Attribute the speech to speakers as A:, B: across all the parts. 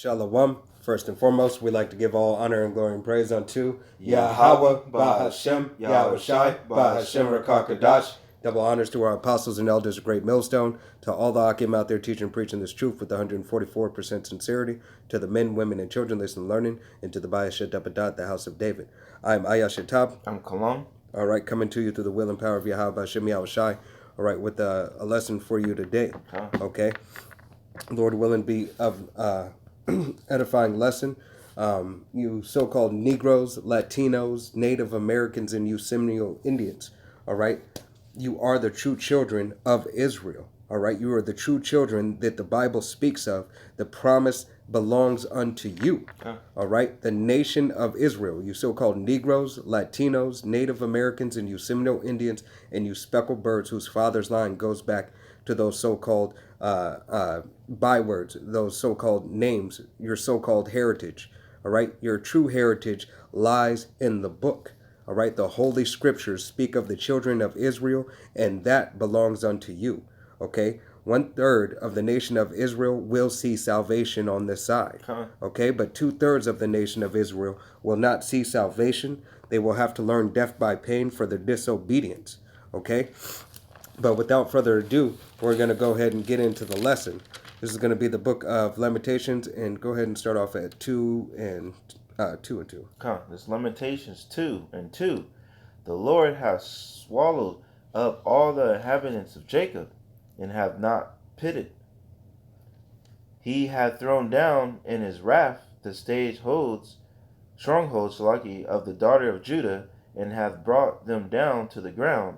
A: Shalom. First and foremost, we like to give all honor and glory and praise unto Yahweh, Bahashem, Yahweh Shai, Bahashem Rakakadash. Double honors to our apostles and elders of Great Millstone, to all the Akim out there teaching and preaching this truth with 144% sincerity, to the men, women, and children listening and learning, and to the Bayashet Dabadat, the house of David. I am Ayashetab.
B: I'm Kalam.
A: All right, coming to you through the will and power of Yahweh, Bahashem, Yahweh Shai. All right, with a lesson for you today. Okay. Lord willing, be of edifying lesson. You so-called Negroes, Latinos, Native Americans, and you Seminole Indians, all right? You are the true children of Israel, all right? You are the true children that the Bible speaks of. The promise belongs unto you, all right? The nation of Israel, you so-called Negroes, Latinos, Native Americans, and you Seminole Indians, and you speckled birds whose father's line goes back to those so-called bywords, those so-called names, your so-called heritage, all right? Your true heritage lies in the book, all right? The Holy Scriptures speak of the children of Israel, and that belongs unto you, okay? 1/3 of the nation of Israel will see salvation on this side, okay? But 2/3 of the nation of Israel will not see salvation. They will have to learn death by pain for their disobedience, okay? But without further ado, we're going to go ahead and get into the lesson. This is going to be the book of Lamentations, and go ahead and start off at 2 and 2.
B: This Lamentations 2:2. The Lord hath swallowed up all the inhabitants of Jacob, and have not pitied. He hath thrown down in his wrath the strongholds of the daughter of Judah, and hath brought them down to the ground.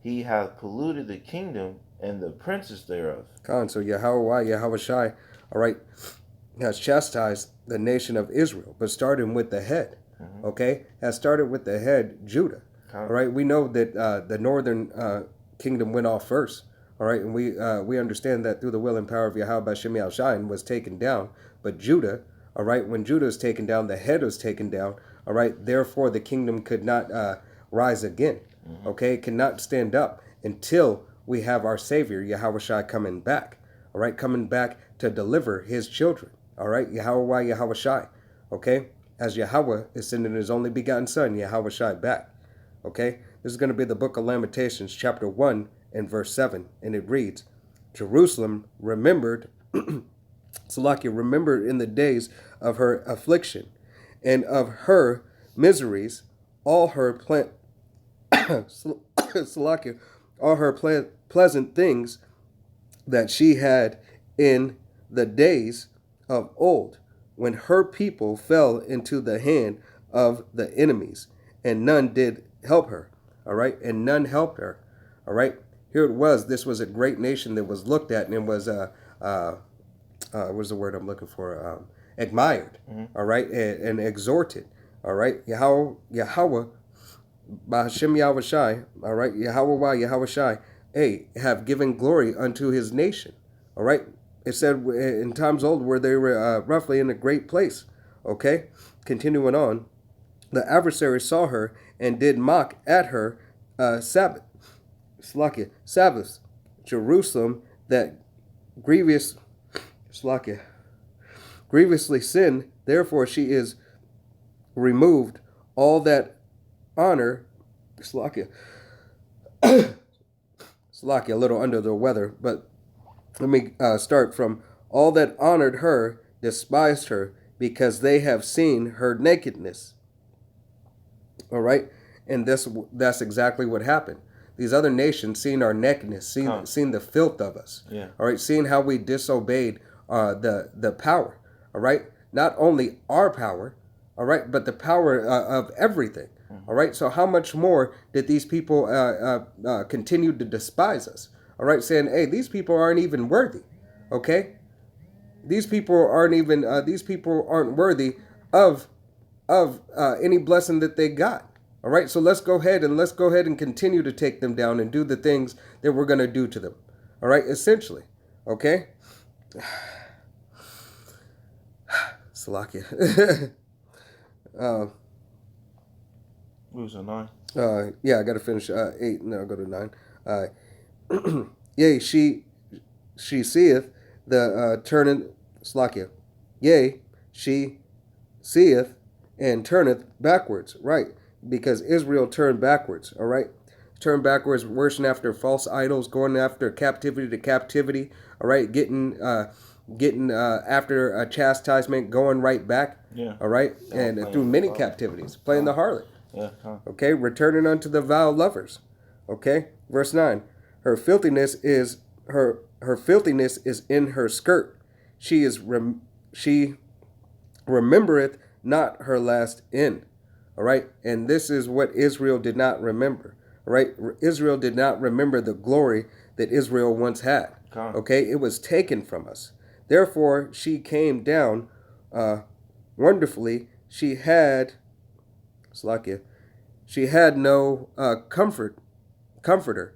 B: He hath polluted the kingdom and the princes thereof.
A: So Yahweh Shai, all right, has chastised the nation of Israel, but starting with the head, okay? Has started with the head, Judah, all right? We know that the northern kingdom went off first, all right? And we understand that through the will and power of Yahweh Shem Yahweh Shai was taken down, but Judah, all right, when Judah is taken down, the head was taken down, all right? Therefore, the kingdom could not rise again. Okay, it cannot stand up until we have our Savior, Yahweh Shai, coming back. All right, coming back to deliver his children. All right, Yahweh Shai. Okay, as Yahweh is sending his only begotten Son, Yahweh Shai, back. Okay, this is going to be the book of Lamentations, chapter 1 and verse 7. And it reads, Jerusalem remembered, remembered in the days of her affliction and of her miseries, all her all her pleasant things that she had in the days of old, when her people fell into the hand of the enemies, and none did help her. All right, and none helped her. All right, here it was. This was a great nation that was looked at, and it was what's the word I'm looking for? Admired. All right, and exhorted. All right, Yahweh. Bahashem Yahweh Shai, all right, Yahweh Shai, have given glory unto his nation, all right? It said in times old where they were roughly in a great place, okay? Continuing on, the adversary saw her and did mock at her Sabbaths, Jerusalem that grievously sinned, therefore she is removed all that honor, Slakia, a little under the weather, but let me start from all that honored her, despised her, because they have seen her nakedness. All right, and that's exactly what happened. These other nations seen our nakedness, seen the filth of us.
B: Yeah.
A: All right, seeing how we disobeyed the power. All right, not only our power, all right, but the power of everything. All right, so how much more did these people continue to despise us? All right, saying, hey, these people aren't even worthy. Okay, these people aren't worthy of any blessing that they got. All right, so let's go ahead and continue to take them down and do the things that we're going to do to them. All right, essentially. Okay. Salakia.
B: What was it, 9?
A: Yeah, I got to finish 8, and then I'll go to 9. Yea, she seeth the turning, Slakia, Yea, she seeth and turneth backwards. Right. Because Israel turned backwards. All right. Turned backwards, worshiping after false idols, going after captivity to captivity. All right. Getting after a chastisement, going right back.
B: Yeah.
A: All right. And through many captivities, playing the harlot.
B: Yeah.
A: Okay. Returning unto the vile lovers. Okay. Verse 9. Her filthiness is in her skirt. She remembereth not her last end. All right. And this is what Israel did not remember. All right. Israel did not remember the glory that Israel once had. Okay. It was taken from us. Therefore, she came down wonderfully. She had no comforter.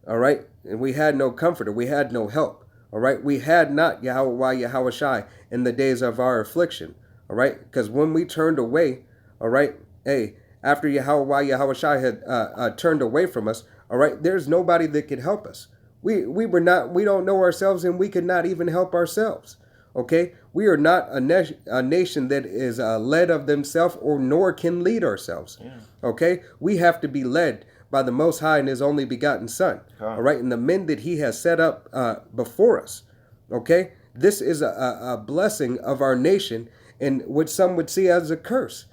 A: All right. And we had no comforter. We had no help. All right. We had not Yahweh Shai in the days of our affliction. All right. Because when we turned away, all right, after Yahweh Shai had turned away from us, all right, there's nobody that could help us. We don't know ourselves, and we could not even help ourselves. Okay. We are not a nation that is led of themselves, or nor can lead ourselves.
B: Yeah.
A: Okay. We have to be led by the Most High and His only begotten Son. All right. And the men that He has set up before us. Okay. This is a blessing of our nation, and what some would see as a curse.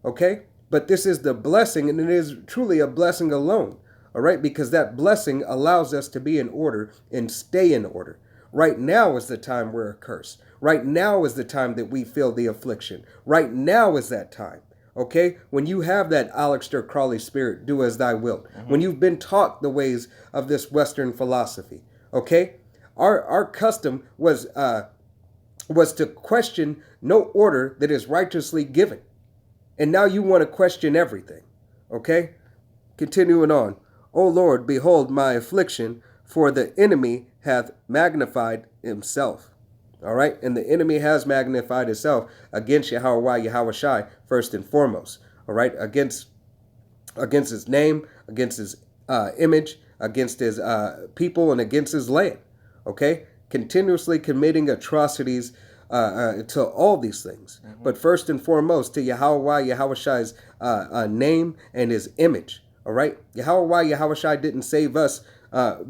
A: Okay. But this is the blessing, and it is truly a blessing alone. All right. Because that blessing allows us to be in order and stay in order. Right now is the time we're accursed. Right now is the time that we feel the affliction. Right now is that time. Okay? When you have that Aleister Crowley spirit, do as thy wilt. When you've been taught the ways of this Western philosophy. Okay? Our custom was to question no order that is righteously given. And now you want to question everything. Okay? Continuing on. O Lord, behold my affliction, for the enemy hath magnified himself. All right. And the enemy has magnified himself against Yahweh Shai, first and foremost. All right. Against his name, against his image, against his people, and against his land. Okay. Continuously committing atrocities to all these things. But first and foremost to Yahweh Shai's name and his image. All right. Yahweh Shai didn't save us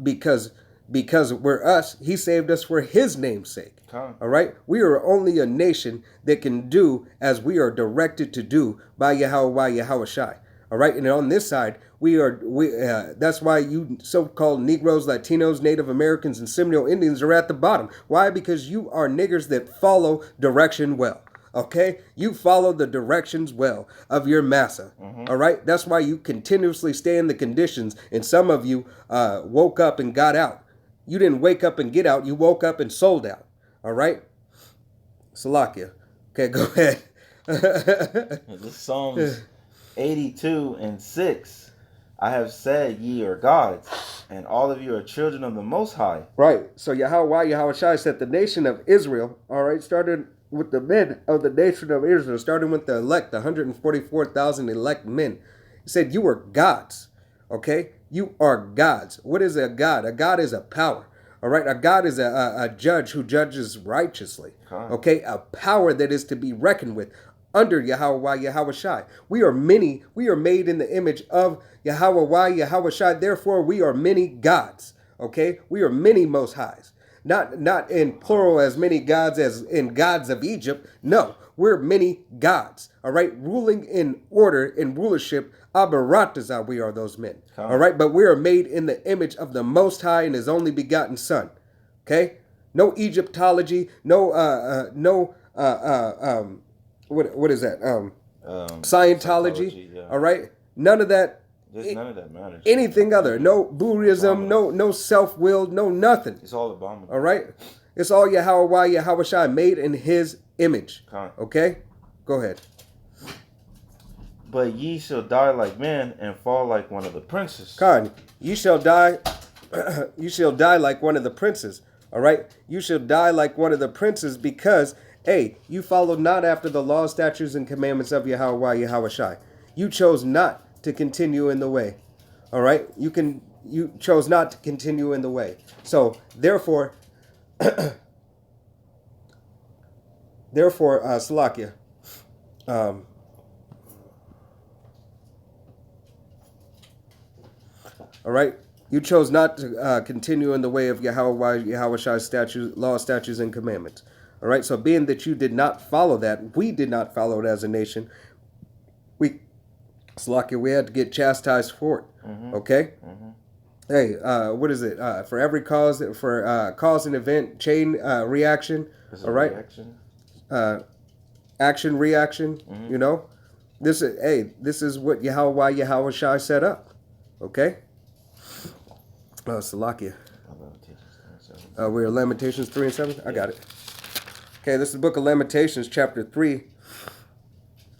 A: because we're us. He saved us for his name's sake. All right. We are only a nation that can do as we are directed to do by Yahweh Shai. All right. And on this side, that's why you so-called Negroes, Latinos, Native Americans, and Seminole Indians are at the bottom. Why? Because you are niggers that follow direction well. Okay? You follow the directions well of your massa. All right? That's why you continuously stay in the conditions, and some of you woke up and got out. You didn't wake up and get out. You woke up and sold out. All right? Salakia. Okay, go ahead.
B: This Psalms 82:6. I have said ye are gods, and all of you are children of the Most High.
A: Right. So Yahweh Shai said the nation of Israel, all right, started with the men of the nation of Israel, starting with the elect, the 144,000 elect men. He said, you are gods. Okay? You are gods. What is a god? A god is a power. All right? A god is a judge who judges righteously. Okay? A power that is to be reckoned with under Yahweh Shai. We are many. We are made in the image of Yahweh Shai. Therefore, we are many gods. Okay? We are many Most Highs. Not in plural as many gods as in gods of Egypt. No, we're many gods. All right, ruling in order in rulership. Abaratazah, we are those men. All right, but we are made in the image of the Most High and His only begotten Son. Okay, no Egyptology, what is that? Scientology. Yeah. All right, none of that.
B: None of that matters.
A: Anything other. No Buddhism, no self-will, no nothing.
B: It's all abominable.
A: All right? It's all Yahweh Shai made in his image. Okay? Go ahead.
B: But ye shall die like men and fall like one of the princes.
A: You shall die like one of the princes. All right? You shall die like one of the princes because, you followed not after the laws, statutes, and commandments of Yahweh Shai. You chose not to continue in the way. All right? You chose not to continue in the way. So, therefore, Therefore, Salakia, all right, you chose not to continue in the way of Yahweh Shai's statutes, law, statutes, and commandments. All right, so being that you did not follow that, we did not follow it as a nation. Salakia, we had to get chastised for it. Okay. Hey, what is it? For every cause and event, chain reaction. All right. Action reaction. You know, this is what Yahweh Shai set up. Okay. Salakia. We're in Lamentations 3 and 7. I got it. Okay, this is the book of Lamentations, chapter 3,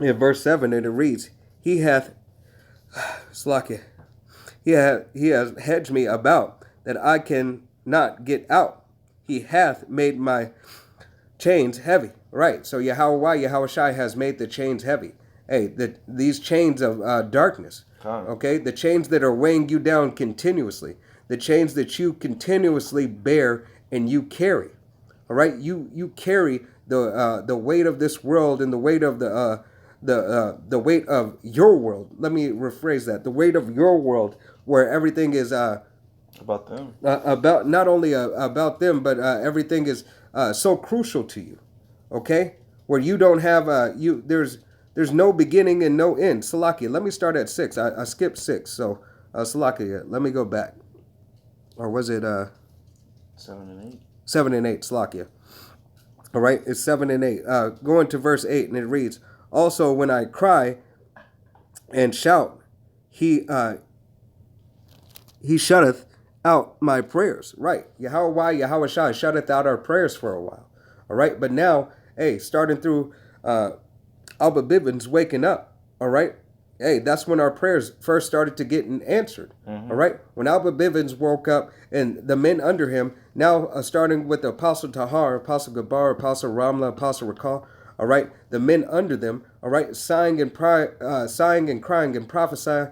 A: in verse 7, and it reads, He hath, Salakia, he has hedged me about, that I cannot get out. He hath made my chains heavy. Right, so Yahweh Shai has made the chains heavy. Hey, these chains of darkness, okay, the chains that are weighing you down continuously, the chains that you continuously bear and you carry. All right, you carry the weight of this world and the weight of the weight of your world. Let me rephrase that: the weight of your world, where everything is
B: about them,
A: about not only about them, but everything is so crucial to you. Okay, where you don't have there's no beginning and no end. Salakia, let me start at 6. I skipped 6, so Salakia, let me go back. Or was it
B: 7 and 8?
A: 7 and 8, Salakia. All right, it's 7 and 8. Going to verse 8, and it reads, Also when I cry and shout, he shutteth out my prayers. Right, Yahweh Shai shutteth out our prayers for a while. All right, but now, hey, starting through Abba Bivens waking up, all right, hey, that's when our prayers first started to get answered. All right, when Abba Bivens woke up and the men under him, now starting with the Apostle Tahar, Apostle Gabar, Apostle Ramla, Apostle Rakal, all right, the men under them, all right, sighing and crying and prophesying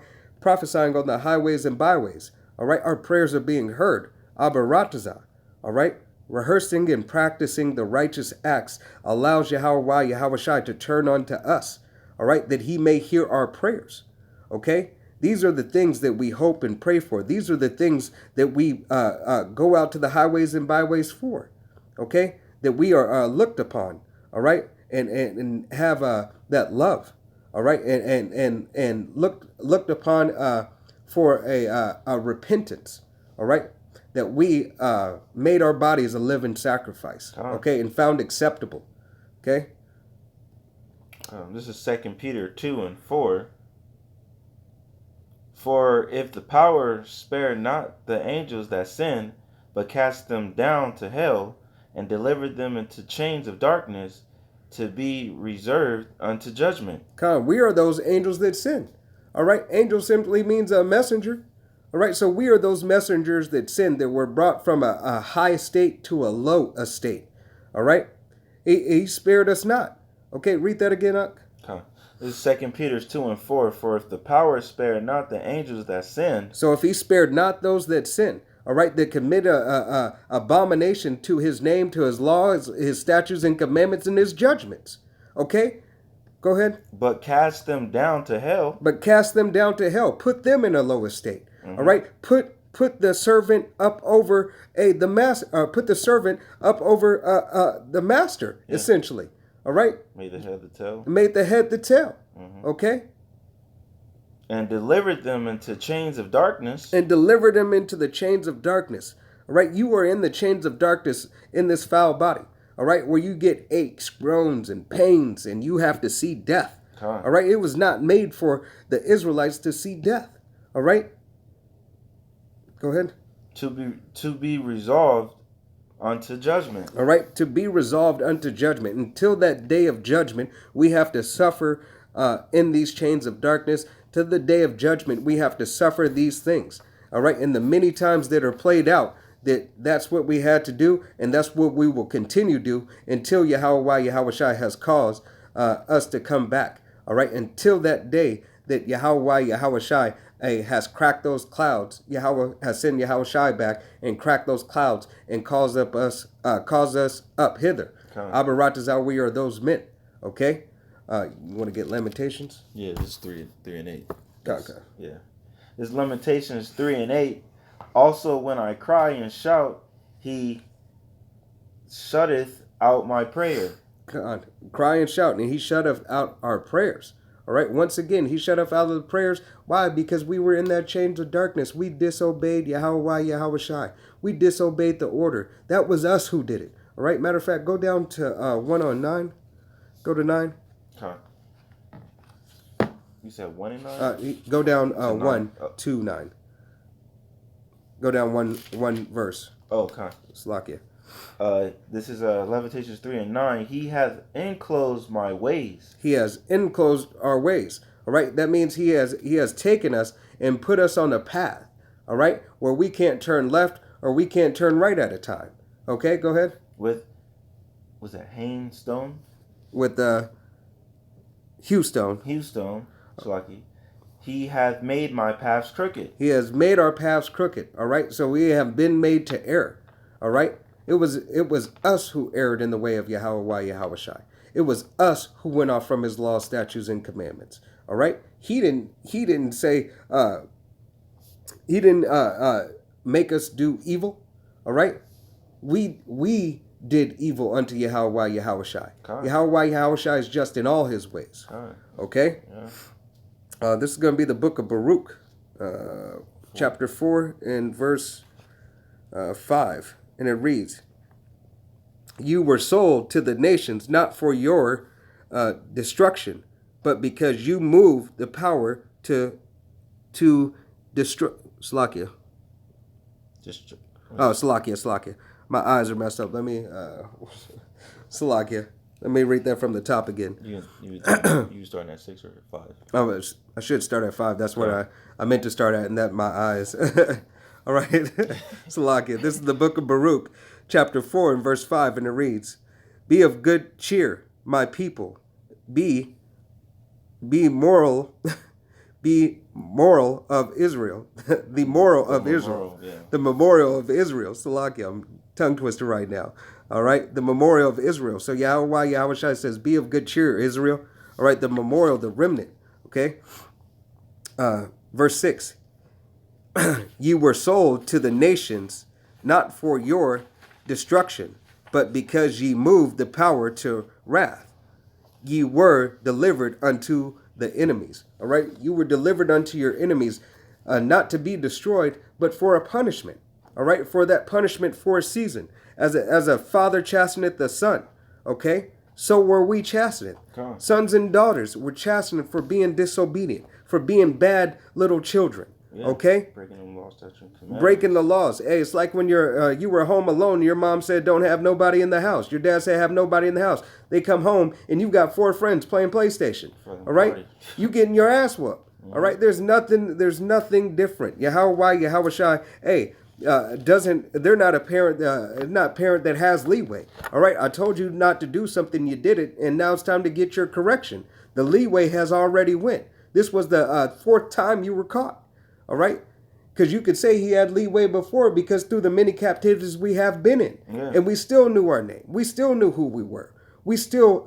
A: on the highways and byways. All right, our prayers are being heard. Abba Ratazah, all right, rehearsing and practicing the righteous acts allows Yahweh Shai to turn unto us, all right, that he may hear our prayers, okay? These are the things that we hope and pray for. These are the things that we go out to the highways and byways for, okay? That we are looked upon, all right, and have that love, all right, and looked upon for a repentance, all right, that we made our bodies a living sacrifice, okay, and found acceptable, okay?
B: This is 2 Peter 2 and 4. For if the power spared not the angels that sinned, but cast them down to hell, and delivered them into chains of darkness, to be reserved unto judgment.
A: We are those angels that sin. All right, angel simply means a messenger. All right, so we are those messengers that sin, that were brought from a high estate to a low estate. All right, he spared us not. Okay, read that again, Ak.
B: This is 2 Peter 2 and 4. For if the power spared not the angels that sinned.
A: So if he spared not those that sin, all right, that commit a abomination to his name, to his laws, his statutes and commandments, and his judgments. Okay, go ahead.
B: But cast them down to hell.
A: But cast them down to hell. Put them in a low estate. All right, put the servant up over the master. Put the servant up over the master, essentially. All right.
B: Made the head the tail.
A: Made the head the tail. Okay.
B: And delivered them into chains of darkness.
A: And delivered them into the chains of darkness. All right. You are in the chains of darkness in this foul body. All right. Where you get aches, groans, and pains, and you have to see death. All right. It was not made for the Israelites to see death. All right. Go ahead.
B: To be resolved unto judgment.
A: All right, to be resolved unto judgment. Until that day of judgment, we have to suffer in these chains of darkness. To the day of judgment, we have to suffer these things. All right, and the many times that are played out, that's what we had to do, and that's what we will continue to do until Yahweh Shai has caused us to come back. All right, until that day that Yahweh Shai has cracked those clouds. Yahweh has sent Yahweh Shai back and cracked those clouds and caused us up hither. Aber Ratazawi are those men. Okay? You want to get Lamentations?
B: Yeah, this is 3 and 8.
A: Okay.
B: Yeah. This Lamentations 3 and 8. Also, when I cry and shout, he shutteth out my prayer.
A: God, cry and shout, and he shutteth out our prayers. All right. Once again, he shutteth out of the prayers. Why? Because we were in that chains of darkness. We disobeyed Yahweh Shai. We disobeyed the order. That was us who did it. All right. Matter of fact, go down to 109. Go to 9.
B: Okay. You said 1 and 9?
A: Go down 1 to 9. Go down one verse.
B: Oh, okay.
A: Slakia.
B: This is Lamentations 3 and 9. He hath enclosed my ways.
A: He has enclosed our ways. All right. That means he has taken us and put us on a path. All right, where we can't turn left or we can't turn right at a time. Okay, go ahead.
B: Was that Hainstone?
A: With
B: Hewstone, Slaki. He hath made my paths crooked.
A: He has made our paths crooked. All right, so we have been made to err. All right, it was us who erred in the way of Yahweh Shai. It was us who went off from his laws, statutes, and commandments. All right, he didn't say he didn't make us do evil. All right, we did evil unto Yahweh Shai. Yahweh Shai is just in all his ways. Okay? Yeah. This is going to be the book of Baruch, chapter 4 and verse 5. And it reads, you were sold to the nations not for your destruction, but because you moved the power to destroy. Slakia. Slakia. My eyes are messed up. Let me, Salakia. Let me read that from the top again.
B: You starting at 6 or 5?
A: Oh, I should start at 5. That's what I meant to start at, and that my eyes. All right. Salakia. This is the book of Baruch, chapter 4 and verse 5, and it reads, be of good cheer, my people. Be moral. Be moral of Israel. The moral of Israel. Yeah. The memorial of Israel. Salakia. I'm tongue twister right now. All right. The memorial of Israel. So Yahweh Shai says, be of good cheer, Israel. All right. The memorial, the remnant. Okay. Verse 6. You were sold to the nations, not for your destruction, but because ye moved the power to wrath. Ye were delivered unto the enemies. All right. You were delivered unto your enemies, not to be destroyed, but for a punishment. All right. For that punishment for a season, as a father chasteneth the son. Okay. So were we chastened. Sons and daughters were chastened for being disobedient, for being bad little children. Yeah, okay,
B: breaking the laws, statutes, and commandments.
A: Breaking the laws. Hey, it's like when you were home alone. Your mom said, "Don't have nobody in the house." Your dad said, "Have nobody in the house." They come home and you've got 4 friends playing PlayStation. All right, party. You getting your ass whooped. Mm-hmm. All right, there's nothing different. Yahweh Shai. Hey, they're not a parent, not parent that has leeway. All right, I told you not to do something, you did it, and now it's time to get your correction. The leeway has already went. This was the 4th time you were caught. All right, because you could say he had leeway before, because through the many captivities we have been in, and we still knew our name, we still knew who we were, we still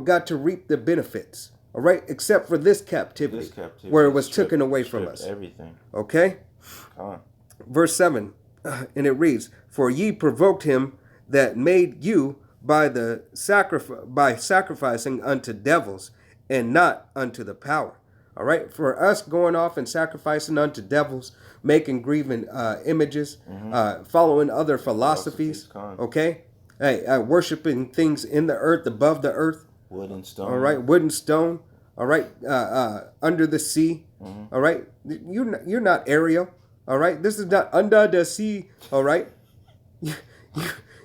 A: got to reap the benefits. All right, except for this captivity where it was taken away from us.
B: Everything.
A: Okay. Verse 7, and it reads, "For ye provoked him that made you by sacrificing unto devils, and not unto the power." All right, for us going off and sacrificing unto devils, making grieving images, following other philosophies. Okay, hey, worshiping things in the earth, above the earth.
B: Wood and stone.
A: All right, wood and stone. All right, under the sea. All right, you're not Ariel. All right, this is not under the sea. All right,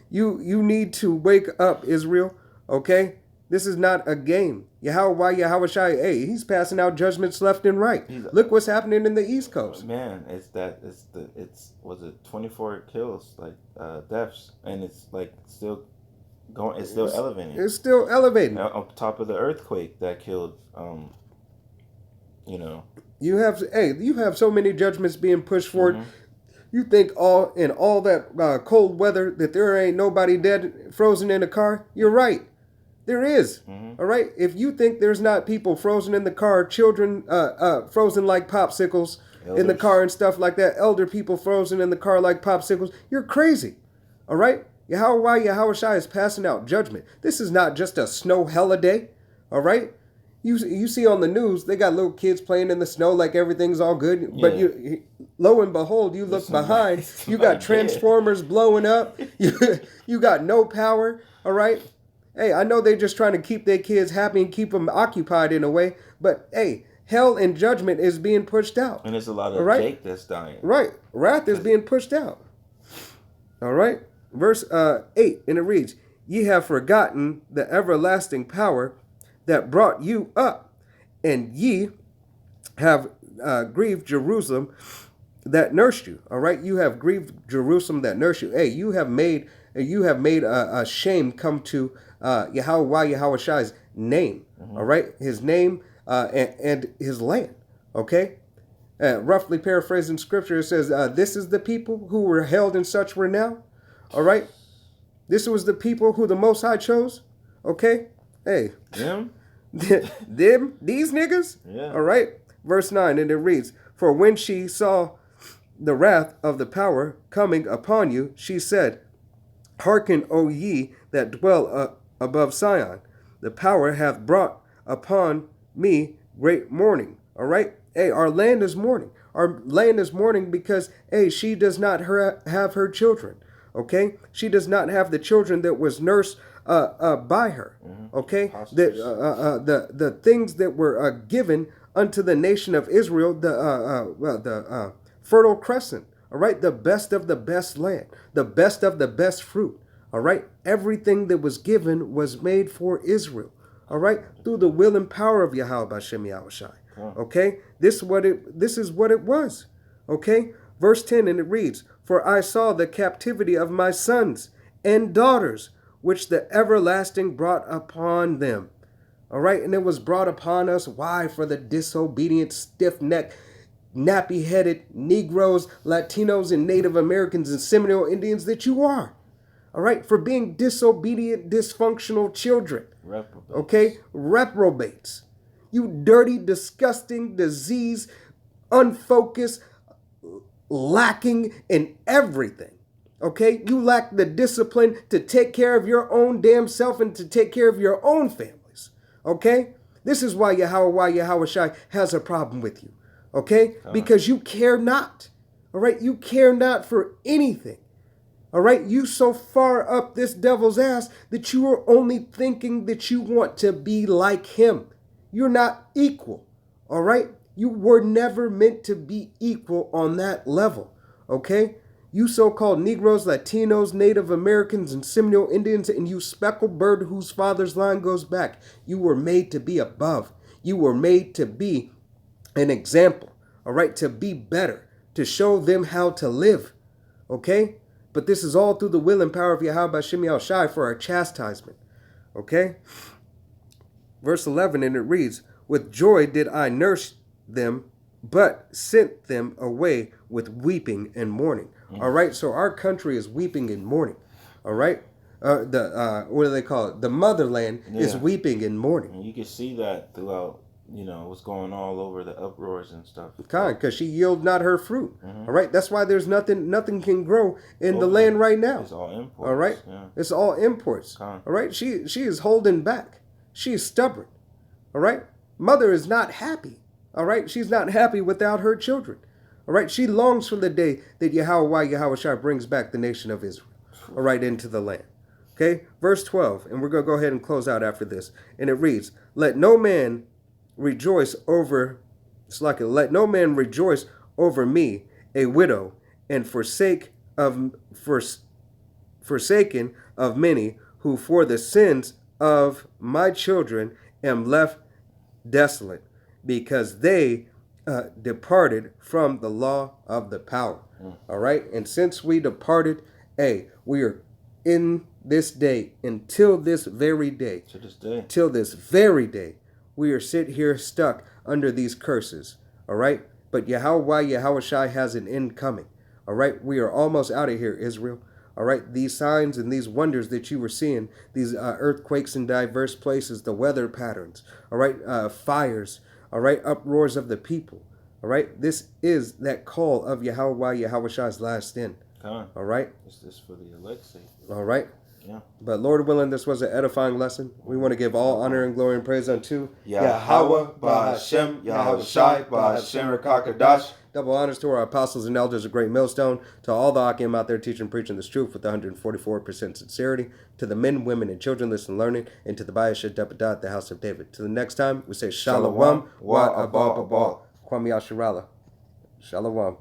A: you need to wake up, Israel. Okay, this is not a game. Yahweh Shai, hey, he's passing out judgments left and right. Look what's happening in the East Coast.
B: Man, was it 24 kills, like deaths, and it's like still going. It's still elevating.
A: It's still elevating.
B: On top of the earthquake that killed,
A: You have so many judgments being pushed forward You think all that cold weather that there ain't nobody dead frozen in a car? You're right. There is. All right. If you think there's not people frozen in the car, children frozen like popsicles in the car and stuff like that, elder people frozen in the car like popsicles, you're crazy. All right. Yahweh Shai is passing out judgment. This is not just a snow holiday. All right. You see on the news, they got little kids playing in the snow like everything's all good. Yeah. But lo and behold, you look behind, you got transformers blowing up. You got no power. All right. Hey, I know they're just trying to keep their kids happy and keep them occupied in a way. But hey, hell and judgment is being pushed out.
B: And there's a lot of Jake that's dying.
A: Right. Wrath is being pushed out. All right. Verse 8, and it reads, ye have forgotten the everlasting power that brought you up, and ye have grieved Jerusalem that nursed you. All right, you have grieved Jerusalem that nursed you. Hey, you have made a shame come to Yahweh Shai's name. All right, his name and his land. Okay, roughly paraphrasing scripture, it says, "This is the people who were held in such renown." All right, this was the people who the Most High chose. Okay, hey. These niggas?
B: Yeah.
A: All right. Verse 9, and it reads, for when she saw the wrath of the power coming upon you, she said, hearken, O ye that dwell above Sion. The power hath brought upon me great mourning. All right. Hey, our land is mourning. Our land is mourning because, hey, she does not have her children. Okay. She does not have the children that was nursed by her. Okay, the things that were given unto the nation of Israel, the fertile crescent. All right, the best of the best land, the best of the best fruit. All right, everything that was given was made for Israel. All right, through the will and power of Yahweh Hashem Yahushai. Okay, this is what it was. Okay, verse 10, and it reads, for I saw the captivity of my sons and daughters, which the everlasting brought upon them. All right, and it was brought upon us. Why? For the disobedient, stiff-necked, nappy-headed Negroes, Latinos, and Native Americans and Seminole Indians that you are. All right, for being disobedient, dysfunctional children.
B: Reprobates.
A: Okay, reprobates. You dirty, disgusting, diseased, unfocused, lacking in everything. Okay, you lack the discipline to take care of your own damn self and to take care of your own families. Okay, this is why Yahweh Shai has a problem with you. Okay, because you care not. All right, you care not for anything. All right, you so far up this devil's ass that you are only thinking that you want to be like him. You're not equal. All right, you were never meant to be equal on that level. Okay. You so-called Negroes, Latinos, Native Americans, and Seminole Indians, and you speckled bird whose father's line goes back, you were made to be above. You were made to be an example, all right, to be better, to show them how to live, okay? But this is all through the will and power of Yahweh Hashem Yahushai for our chastisement, okay? Verse 11, and it reads, with joy did I nurse them, but sent them away with weeping and mourning. All right, so our country is weeping and mourning. All right, what do they call it? The motherland is weeping and mourning.
B: And you can see that throughout, what's going all over the uproars and stuff.
A: Because she yield not her fruit. All right, that's why there's nothing can grow in the land right now.
B: It's all imports.
A: All right, it's all imports. All right, she is holding back. She is stubborn. All right, mother is not happy. All right, she's not happy without her children. All right, she longs for the day that Yahweh Shai brings back the nation of Israel, all right, into the land. Okay, verse 12, and we're going to go ahead and close out after this. And it reads, let no man rejoice over me, a widow, and forsaken of many, who for the sins of my children am left desolate, because they departed from the law of the power. All right. And since we departed, we are in this day, until this very day, till this very day, we are sit here stuck under these curses. All right. But Yahweh Shai has an end coming. All right, we are almost out of here, Israel. All right, these signs and these wonders that you were seeing, these earthquakes in diverse places, the weather patterns, all right, fires, all right, uproars of the people. All right, this is that call of Yahweh Yahweh's last end. All right,
B: Is this for the elect's sake?
A: all right.
B: Yeah.
A: But Lord willing, this was an edifying lesson. We want to give all honor and glory and praise unto
B: Yahweh, Bahashem, Yahweh Shai, Bahashem Rakakadash.
A: Double honors to our apostles and elders of Great Millstone, to all the Akim out there teaching and preaching this truth with 144% sincerity, to the men, women, and children listening learning, and to the Bayasha Depadat, the house of David. To the next time, we say Shalom, Wa Abba Kwame Asherala. Shalom.